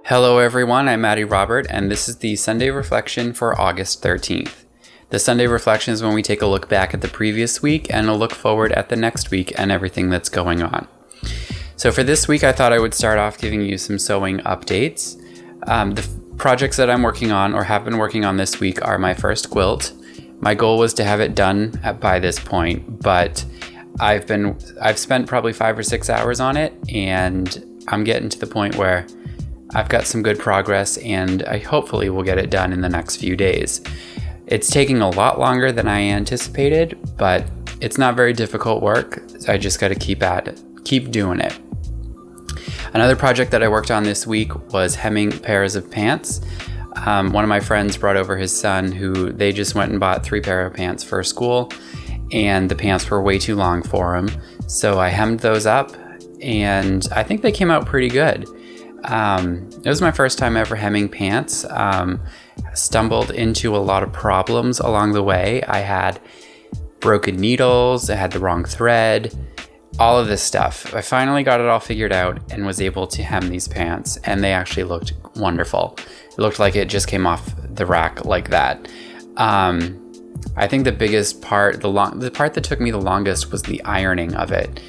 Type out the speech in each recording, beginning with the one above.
Hello everyone, I'm Maddie Robert, and this is the Sunday Reflection for August 13th. The Sunday Reflection is when we take a look back at the previous week and a look forward at the next week and everything that's going on. So for this week, I thought I would start off giving you some sewing updates. The projects that I'm working on or have been working on this week are My First Quilt. My goal was to have it done by this point, but I've spent probably 5 or 6 hours on it, and I'm getting to the point where I've got some good progress, and I hopefully will get it done in the next few days. It's taking a lot longer than I anticipated, but it's not very difficult work. So I just got to keep at it, keep doing it. Another project that I worked on this week was hemming pairs of pants. One of my friends brought over his son, who they just went and bought 3 pair of pants for school, and the pants were way too long for him. So I hemmed those up, and I think they came out pretty good. It was my first time ever hemming pants. Stumbled into a lot of problems along the way. I had broken needles, I had the wrong thread, all of this stuff. I finally got it all figured out and was able to hem these pants, and they actually looked wonderful. It looked like it just came off the rack like that. I think the biggest part, the part that took me the longest was the ironing of it.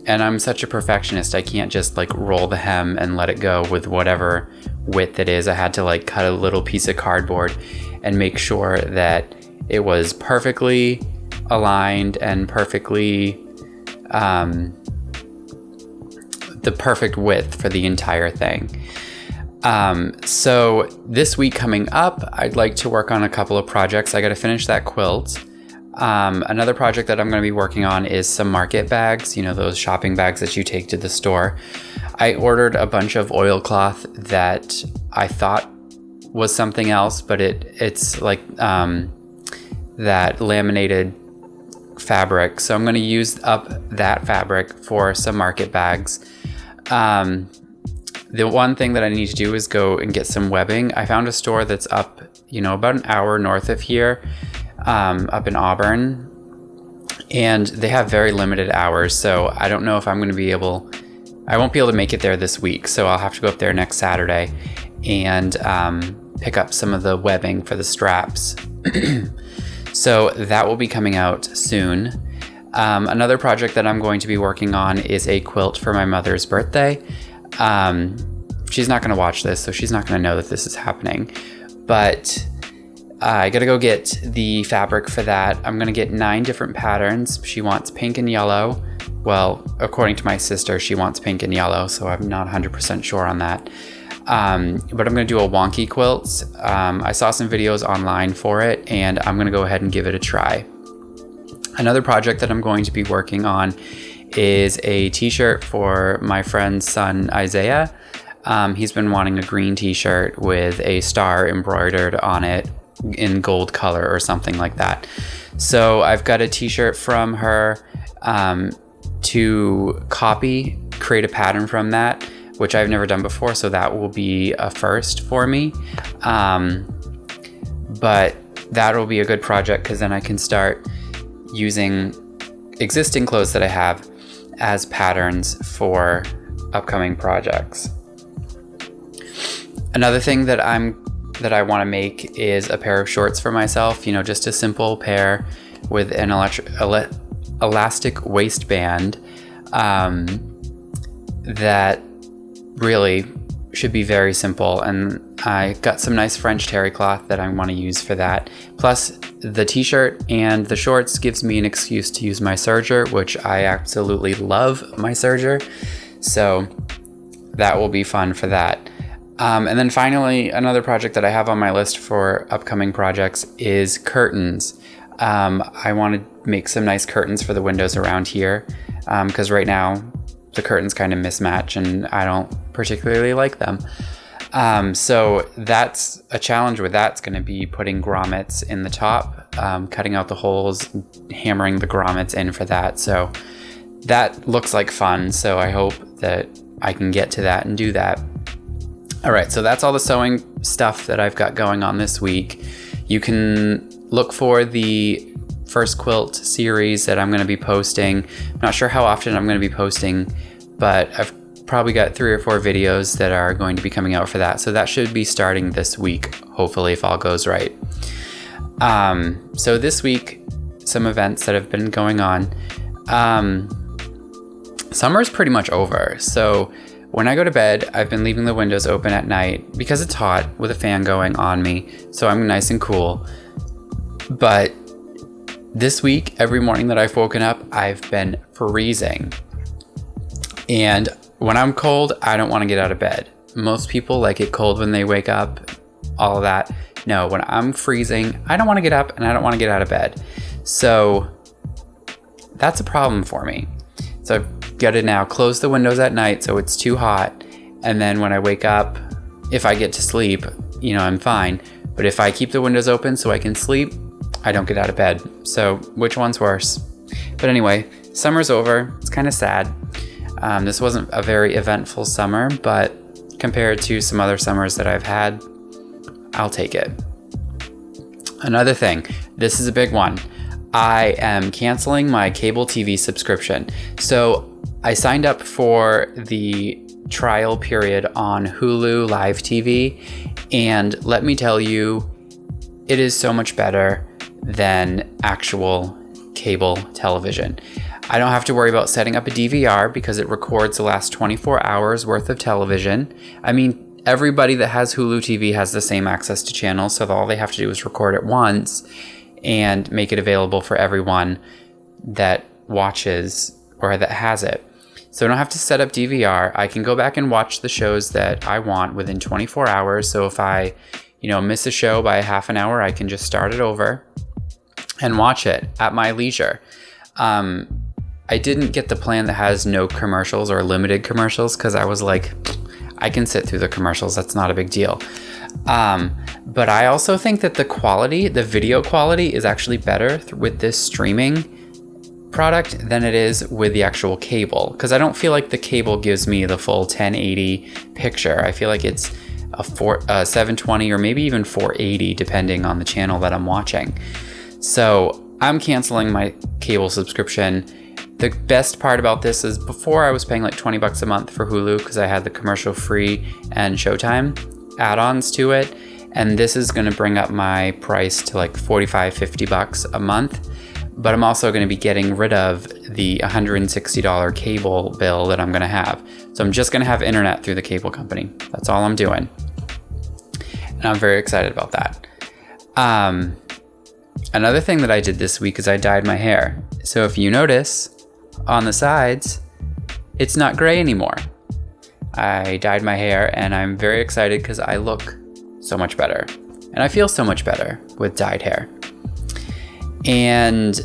And I'm such a perfectionist, I can't just roll the hem and let it go with whatever width it is. I had to cut a little piece of cardboard and make sure that it was perfectly aligned and perfectly the perfect width for the entire thing. So this week coming up, I'd like to work on a couple of projects. I got to finish that quilt. Another project that I'm going to be working on is some market bags, those shopping bags that you take to the store. I ordered a bunch of oilcloth that I thought was something else, but it's that laminated fabric. So I'm going to use up that fabric for some market bags. The one thing that I need to do is go and get some webbing. I found a store that's up, about an hour north of here. Up in Auburn, and they have very limited hours, so I don't know if I won't be able to make it there this week, so I'll have to go up there next Saturday and pick up some of the webbing for the straps. So that will be coming out soon. Another project that I'm going to be working on is a quilt for my mother's birthday. She's not going to watch this, so she's not going to know that this is happening, but I gotta go get the fabric for that. I'm gonna get 9 different patterns. She wants pink and yellow. Well, according to my sister, she wants pink and yellow, so I'm not 100% sure on that. But I'm gonna do a wonky quilt. I saw some videos online for it, and I'm gonna go ahead and give it a try. Another project that I'm going to be working on is a t-shirt for my friend's son, Izaiah. He's been wanting a green t-shirt with a star embroidered on it in gold color or something like that. So I've got a t-shirt from her to create a pattern from that, which I've never done before, so that will be a first for me. But that will be a good project because then I can start using existing clothes that I have as patterns for upcoming projects. Another thing that I want to make is a pair of shorts for myself, just a simple pair with an elastic waistband that really should be very simple. And I got some nice French terry cloth that I want to use for that. Plus the t-shirt and the shorts gives me an excuse to use my serger, which I absolutely love my serger. So that will be fun for that. And then finally, another project that I have on my list for upcoming projects is curtains. I want to make some nice curtains for the windows around here because right now the curtains kind of mismatch and I don't particularly like them. So that's a challenge with that's going to be putting grommets in the top, cutting out the holes, hammering the grommets in for that. So that looks like fun. So I hope that I can get to that and do that. All right, so that's all the sewing stuff that I've got going on this week. You can look for the First Quilt series that I'm going to be posting. I'm not sure how often I'm going to be posting, but I've probably got 3 or 4 videos that are going to be coming out for that. So that should be starting this week, hopefully, if all goes right. So this week, some events that have been going on. Summer's pretty much over. So when I go to bed, I've been leaving the windows open at night because it's hot with a fan going on me. So I'm nice and cool. But this week, every morning that I've woken up, I've been freezing. And when I'm cold, I don't want to get out of bed. Most people like it cold when they wake up, all of that. No, when I'm freezing, I don't want to get up and I don't want to get out of bed. So that's a problem for me. So I've got to now close the windows at night so it's too hot. And then when I wake up, if I get to sleep, I'm fine. But if I keep the windows open so I can sleep, I don't get out of bed. So which one's worse? But anyway, summer's over. It's kind of sad. This wasn't a very eventful summer, but compared to some other summers that I've had, I'll take it. Another thing, this is a big one. I am canceling my cable TV subscription. So I signed up for the trial period on Hulu Live TV, and let me tell you, it is so much better than actual cable television. I don't have to worry about setting up a DVR because it records the last 24 hours worth of television. I mean, everybody that has Hulu TV has the same access to channels, so all they have to do is record it once and make it available for everyone that watches or that has it. So I don't have to set up DVR. I can go back and watch the shows that I want within 24 hours. So if I, miss a show by a half an hour, I can just start it over and watch it at my leisure. I didn't get the plan that has no commercials or limited commercials because I was like, I can sit through the commercials. That's not a big deal. But I also think that the video quality is actually better with this streaming product than it is with the actual cable. Because I don't feel like the cable gives me the full 1080 picture. I feel like it's a 720 or maybe even 480 depending on the channel that I'm watching. So I'm canceling my cable subscription. The best part about this is before I was paying like $20 a month for Hulu because I had the commercial free and Showtime add-ons to it. And this is going to bring up my price to like $45-50 a month. But I'm also going to be getting rid of the $160 cable bill that I'm going to have. So I'm just going to have internet through the cable company. That's all I'm doing. And I'm very excited about that. Another thing that I did this week is I dyed my hair. So if you notice on the sides, it's not gray anymore. I dyed my hair and I'm very excited because I look so much better. And I feel so much better with dyed hair. And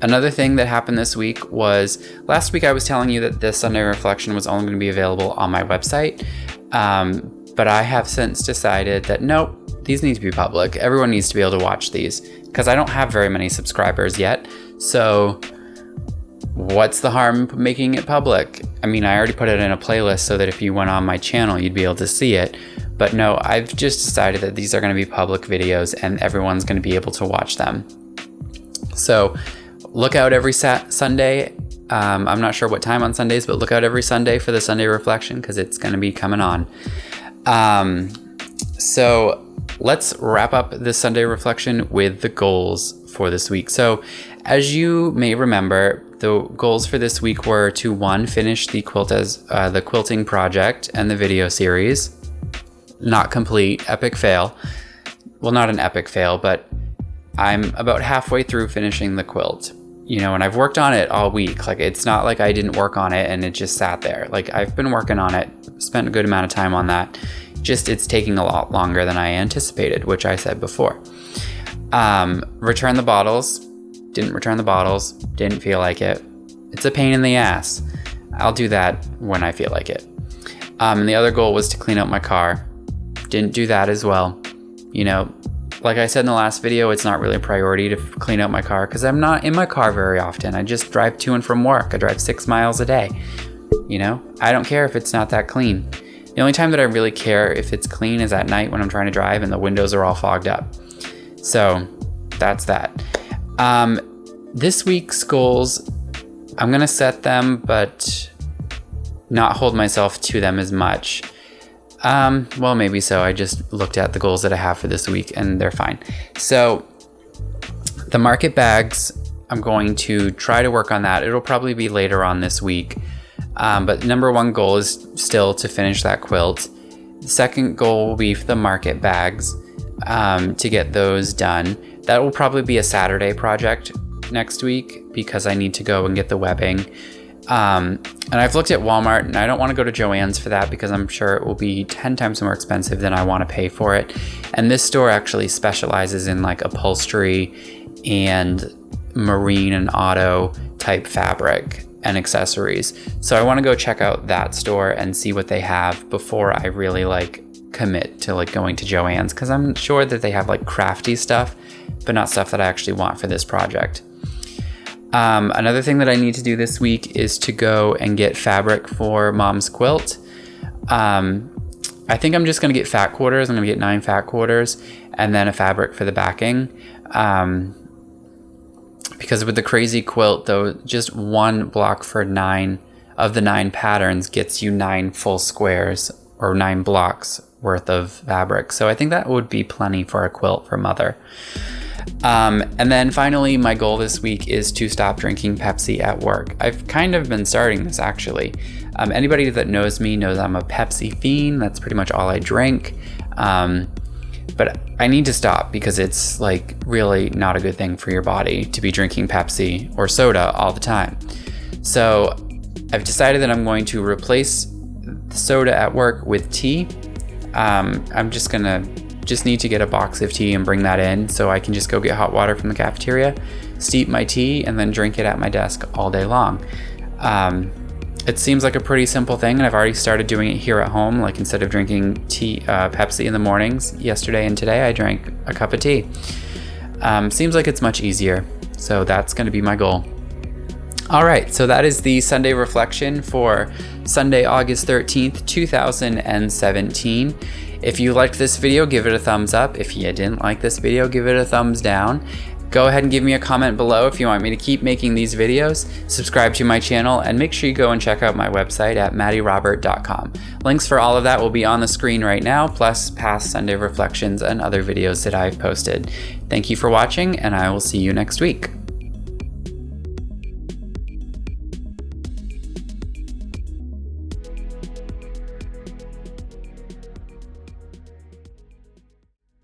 another thing that happened this week was, last week I was telling you that this Sunday Reflection was only going to be available on my website. But I have since decided that nope, these need to be public. Everyone needs to be able to watch these because I don't have very many subscribers yet. So what's the harm making it public? I mean, I already put it in a playlist so that if you went on my channel, you'd be able to see it. But no, I've just decided that these are going to be public videos and everyone's going to be able to watch them. So look out every Sunday. I'm not sure what time on Sundays, but look out every Sunday for the Sunday Reflection because it's going to be coming on. So let's wrap up this Sunday Reflection with the goals for this week. So as you may remember, the goals for this week were to 1, finish the quilting project and the video series. Not complete, epic fail. Well, not an epic fail, but I'm about halfway through finishing the quilt, and I've worked on it all week. Like, it's not like I didn't work on it and it just sat there. Like, I've been working on it, spent a good amount of time on that. Just, it's taking a lot longer than I anticipated, which I said before. Return the bottles. Didn't return the bottles. Didn't feel like it. It's a pain in the ass. I'll do that when I feel like it. And the other goal was to clean out my car. Didn't do that as well. Like I said in the last video, it's not really a priority to clean out my car because I'm not in my car very often. I just drive to and from work. I drive 6 miles a day. I don't care if it's not that clean. The only time that I really care if it's clean is at night when I'm trying to drive and the windows are all fogged up. So that's that. This week's goals, I'm going to set them, but not hold myself to them as much. Well, maybe so. I just looked at the goals that I have for this week and they're fine. So the market bags, I'm going to try to work on that. It'll probably be later on this week. But number one goal is still to finish that quilt. The second goal will be for the market bags, to get those done. That will probably be a Saturday project next week because I need to go and get the webbing. And I've looked at Walmart, and I don't want to go to Joann's for that because I'm sure it will be 10 times more expensive than I want to pay for it. And this store actually specializes in like upholstery and marine and auto type fabric and accessories. So I want to go check out that store and see what they have before I really like commit to like going to Joann's, because I'm sure that they have like crafty stuff, but not stuff that I actually want for this project. Another thing that I need to do this week is to go and get fabric for Mom's quilt. I think I'm just going to get fat quarters. I'm going to get 9 fat quarters and then a fabric for the backing. Because with the crazy quilt though, just one block for 9 of the 9 patterns gets you 9 full squares or 9 blocks worth of fabric. So I think that would be plenty for a quilt for Mother. And then finally, my goal this week is to stop drinking Pepsi at work. I've kind of been starting this actually. Anybody that knows me knows I'm a Pepsi fiend. That's pretty much all I drink. But I need to stop because it's like really not a good thing for your body to be drinking Pepsi or soda all the time. So I've decided that I'm going to replace the soda at work with tea. I'm just need to get a box of tea and bring that in so I can just go get hot water from the cafeteria, steep my tea, and then drink it at my desk all day long. It seems like a pretty simple thing, and I've already started doing it here at home. Like instead of drinking Pepsi in the mornings, yesterday and today I drank a cup of tea. Seems like it's much easier, so that's going to be my goal. All right, so that is the Sunday reflection for Sunday, August 13th, 2017. If you liked this video, give it a thumbs up. If you didn't like this video, give it a thumbs down. Go ahead and give me a comment below if you want me to keep making these videos. Subscribe to my channel, and make sure you go and check out my website at maddierobert.com. Links for all of that will be on the screen right now, plus past Sunday reflections and other videos that I've posted. Thank you for watching, and I will see you next week.